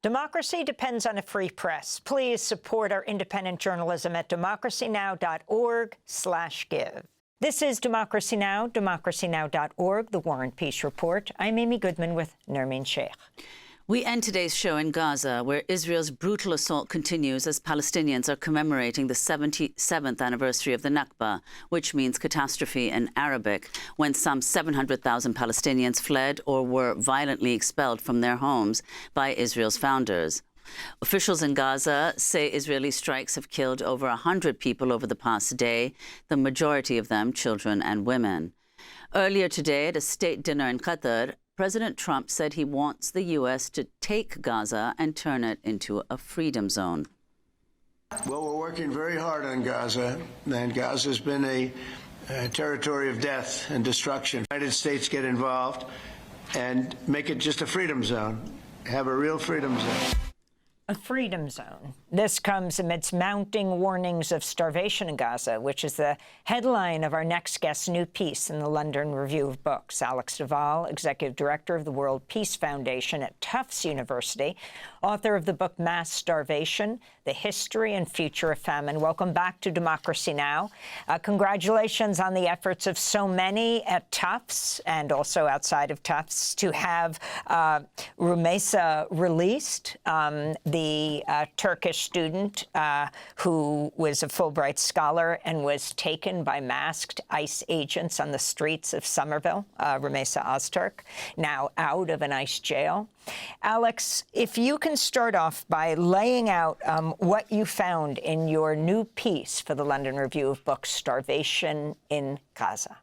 Democracy depends on a free press. Please support our independent journalism at democracynow.org/give. This is Democracy Now!, democracynow.org, the War and Peace Report. I'm Amy Goodman with Nermeen Sheikh. We end today's show in Gaza, where Israel's brutal assault continues as Palestinians are commemorating the 77th anniversary of the Nakba, which means catastrophe in Arabic, when some 700,000 Palestinians fled or were violently expelled from their homes by Israel's founders. Officials in Gaza say Israeli strikes have killed over 100 people over the past day, the majority of them children and women. Earlier today, at a state dinner in Qatar, President Trump said he wants the U.S. to take Gaza and turn it into a freedom zone. Well, we're working very hard on Gaza, and Gaza has been a territory of death and destruction. The United States get involved and make it just a freedom zone, have a real freedom zone. A freedom zone. This comes amidst mounting warnings of starvation in Gaza, which is the headline of our next guest's new piece in the London Review of Books. Alex de Waal, Executive Director of the World Peace Foundation at Tufts University, author of the book Mass Starvation, The History and Future of Famine. Welcome back to Democracy Now! Congratulations on the efforts of so many at Tufts and also outside of Tufts to have Rumeysa released, the Turkish student who was a Fulbright scholar and was taken by masked ICE agents on the streets of Somerville, Rumeysa Ozturk, now out of an ICE jail. Alex, if you can start off by laying out what you found in your new piece for the London Review of Books, Starvation in Gaza.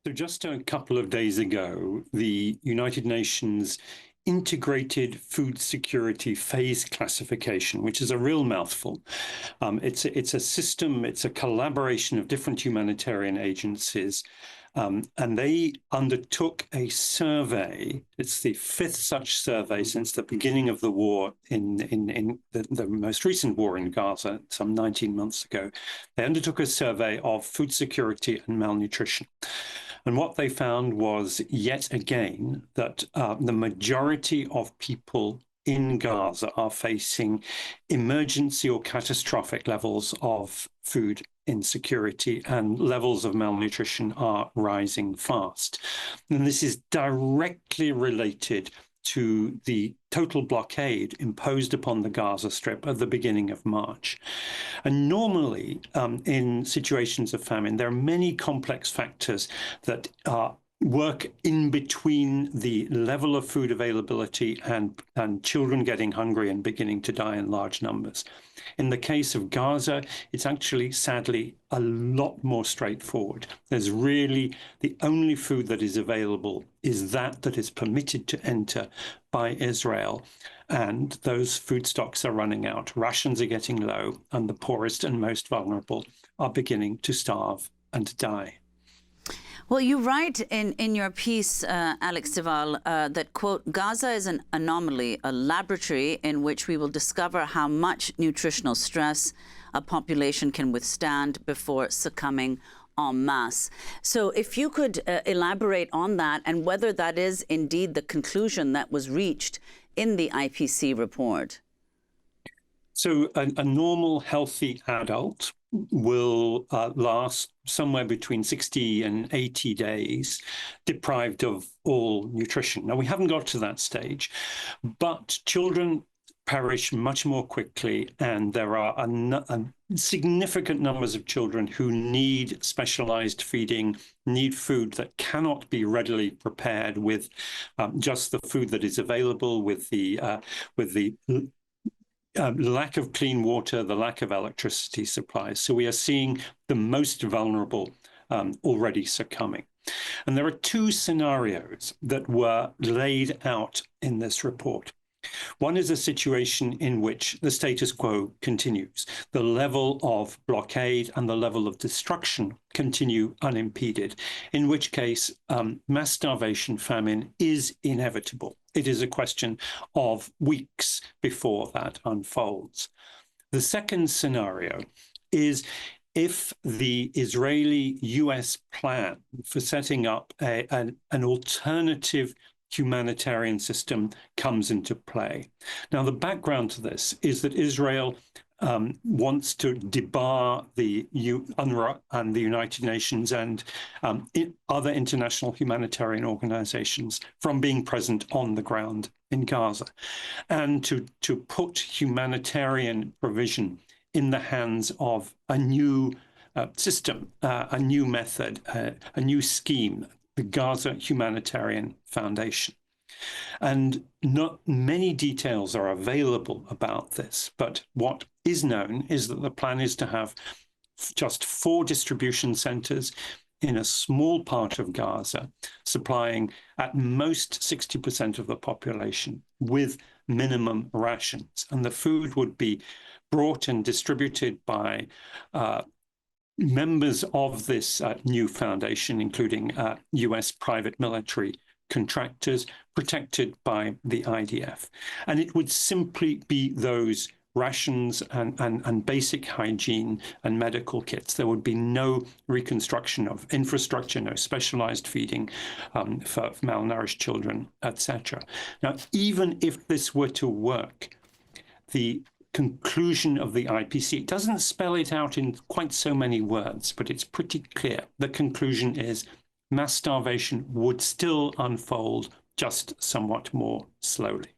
So just a couple of days ago, the United Nations Integrated Food Security Phase Classification, which is a real mouthful. It's a system, it's a collaboration of different humanitarian agencies, and they undertook a survey. It's the fifth such survey since the beginning of the war in the most recent war in Gaza, some 19 months ago. They undertook a survey of food security and malnutrition. And what they found was, yet again, that the majority of people in Gaza are facing emergency or catastrophic levels of food insecurity, and levels of malnutrition are rising fast. And this is directly related to the total blockade imposed upon the Gaza Strip at the beginning of March. And normally, in situations of famine, there are many complex factors that work in between the level of food availability and children getting hungry and beginning to die in large numbers. In the case of Gaza, it's actually, sadly, a lot more straightforward. There's really the only food that is available is that is permitted to enter by Israel. And those food stocks are running out. Rations are getting low, and the poorest and most vulnerable are beginning to starve and die. Well, you write in your piece, Alex de Waal, that, quote, Gaza is an anomaly, a laboratory in which we will discover how much nutritional stress a population can withstand before succumbing en masse. So if you could elaborate on that and whether that is indeed the conclusion that was reached in the IPC report. So a normal, healthy adult will last somewhere between 60 and 80 days deprived of all nutrition. Now, we haven't got to that stage, but children perish much more quickly, and there are significant numbers of children who need specialized feeding, need food that cannot be readily prepared with just the food that is available, with the lack of clean water, the lack of electricity supplies. So we are seeing the most vulnerable already succumbing. And there are two scenarios that were laid out in this report. One is a situation in which the status quo continues. The level of blockade and the level of destruction continue unimpeded, in which case mass starvation, famine is inevitable. It is a question of weeks before that unfolds. The second scenario is if the Israeli-US plan for setting up an alternative humanitarian system comes into play. Now, the background to this is that Israel wants to debar the UNRWA and the United Nations and other international humanitarian organizations from being present on the ground in Gaza, and to put humanitarian provision in the hands of a new system, a new method, a new scheme, the Gaza Humanitarian Foundation. And not many details are available about this, but what is known is that the plan is to have just 4 distribution centers in a small part of Gaza, supplying at most 60% of the population with minimum rations. And the food would be brought and distributed by members of this new foundation, including US private military contractors protected by the IDF. And it would simply be those rations and basic hygiene and medical kits. There would be no reconstruction of infrastructure, no specialized feeding for malnourished children, etc. Now, even if this were to work, the conclusion of the IPC, it doesn't spell it out in quite so many words, but it's pretty clear. The conclusion is mass starvation would still unfold, just somewhat more slowly.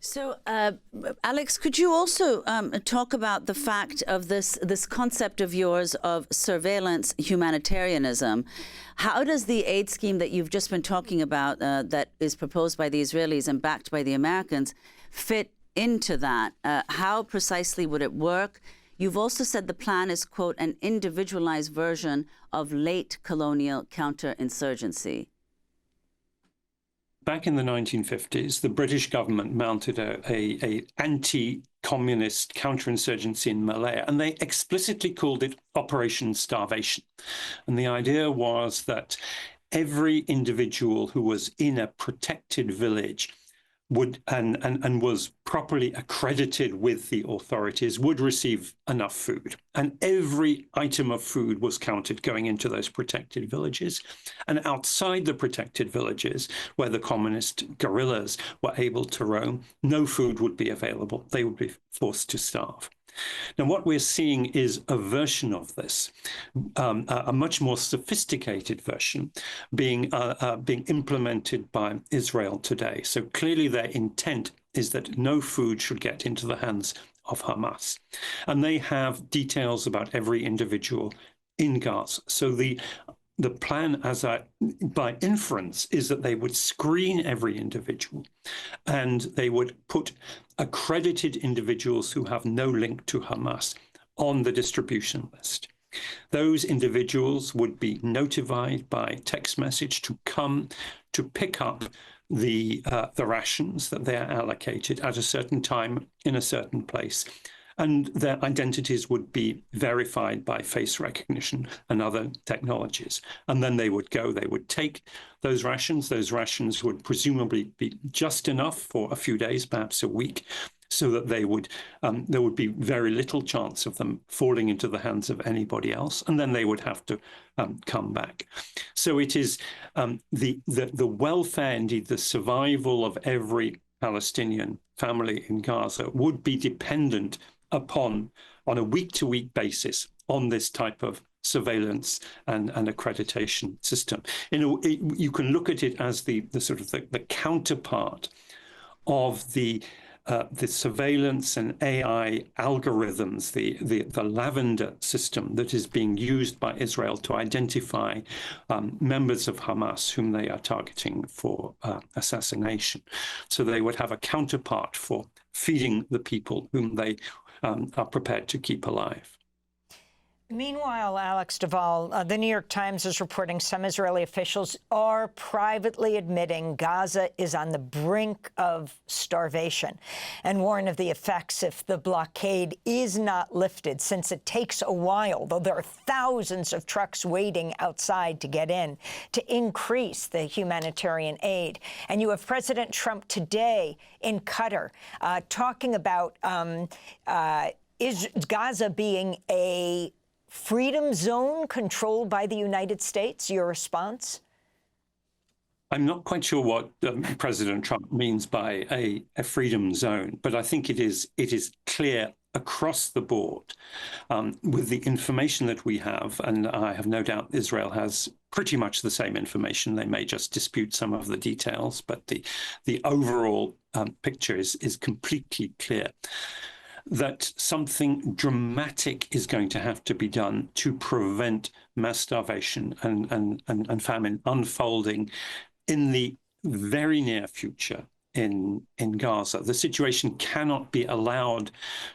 So, Alex, could you also talk about the fact of this concept of yours of surveillance humanitarianism? How does the aid scheme that you've just been talking about, that is proposed by the Israelis and backed by the Americans, fit into that? How precisely would it work? You've also said the plan is, quote, an individualized version of late colonial counterinsurgency. Back in the 1950s, the British government mounted a anti-communist counterinsurgency in Malaya, and they explicitly called it Operation Starvation. And the idea was that every individual who was in a protected village would and was properly accredited with the authorities would receive enough food. And every item of food was counted going into those protected villages. And outside the protected villages, where the communist guerrillas were able to roam, no food would be available. They would be forced to starve. Now, what we're seeing is a version of this, a much more sophisticated version being implemented by Israel today. So clearly their intent is that no food should get into the hands of Hamas. And they have details about every individual in Gaza. So the plan, by inference, is that they would screen every individual and they would put accredited individuals who have no link to Hamas on the distribution list. Those individuals would be notified by text message to come to pick up the rations that they are allocated at a certain time in a certain place. And their identities would be verified by face recognition and other technologies. And then they would take those rations. Those rations would presumably be just enough for a few days, perhaps a week, so that there would be very little chance of them falling into the hands of anybody else. And then they would have to come back. So it is the welfare, indeed the survival of every Palestinian family in Gaza would be dependent on a week-to-week basis on this type of surveillance and accreditation system. You can look at it as the sort of the counterpart of the surveillance and AI algorithms, the Lavender system that is being used by Israel to identify members of Hamas whom they are targeting for assassination. So they would have a counterpart for feeding the people whom they are prepared to keep alive. Meanwhile, Alex de Waal, the New York Times is reporting some Israeli officials are privately admitting Gaza is on the brink of starvation and warn of the effects if the blockade is not lifted, since it takes a while, though there are thousands of trucks waiting outside to get in, to increase the humanitarian aid. And you have President Trump today in Qatar talking about is Gaza being a freedom zone controlled by the United States. Your response? I'm not quite sure what President Trump means by a freedom zone, but I think it is clear across the board with the information that we have, and I have no doubt Israel has pretty much the same information. They may just dispute some of the details, but the overall picture is completely clear that something dramatic is going to have to be done to prevent mass starvation and famine unfolding in the very near future in Gaza. The situation cannot be allowed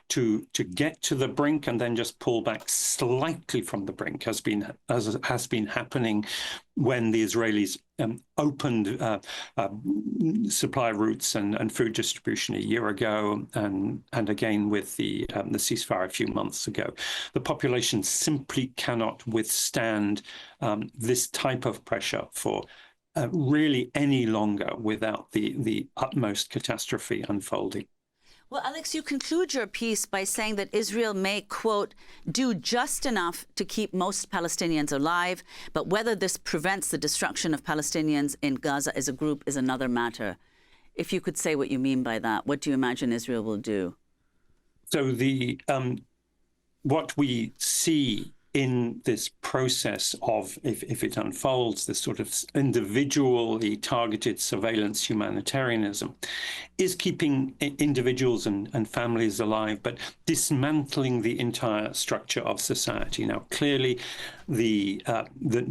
to get to the brink and then just pull back slightly from the brink, as has been happening when the Israelis opened supply routes and food distribution a year ago, and again with the ceasefire a few months ago. The population simply cannot withstand this type of pressure for really any longer without the utmost catastrophe unfolding. Well, Alex, you conclude your piece by saying that Israel may, quote, do just enough to keep most Palestinians alive, but whether this prevents the destruction of Palestinians in Gaza as a group is another matter. If you could say what you mean by that, what do you imagine Israel will do? So what we see in this process of, if it unfolds, this sort of individually targeted surveillance humanitarianism, is keeping individuals and families alive, but dismantling the entire structure of society. Now, clearly, the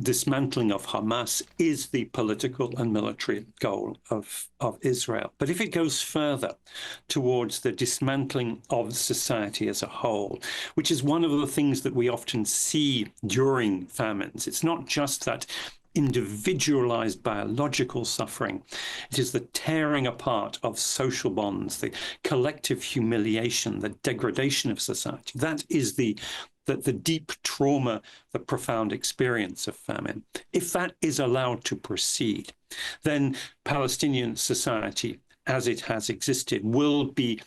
dismantling of Hamas is the political and military goal of Israel. But if it goes further towards the dismantling of society as a whole, which is one of the things that we often see during famines, it's not just that individualized biological suffering. It is the tearing apart of social bonds, the collective humiliation, the degradation of society. That is the deep trauma, the profound experience of famine. If that is allowed to proceed, then Palestinian society, as it has existed, will be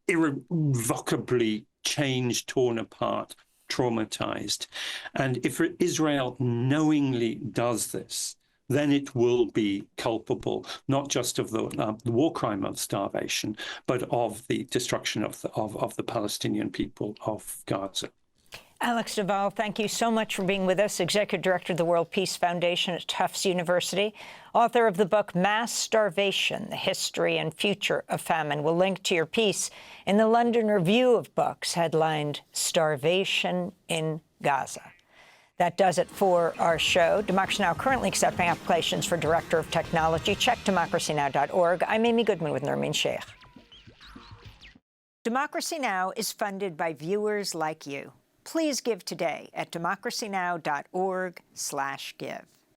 irrevocably changed, torn apart, traumatized. And if Israel knowingly does this, then it will be culpable, not just of the war crime of starvation, but of the destruction of the Palestinian people of Gaza. Alex de Waal, thank you so much for being with us, Executive Director of the World Peace Foundation at Tufts University, author of the book Mass Starvation, The History and Future of Famine. We'll link to your piece in the London Review of Books, headlined Starvation in Gaza. That does it for our show. Democracy Now! Currently accepting applications for Director of Technology. Check democracynow.org. I'm Amy Goodman with Nermeen Sheikh. Democracy Now! Is funded by viewers like you. Please give today at democracynow.org/give.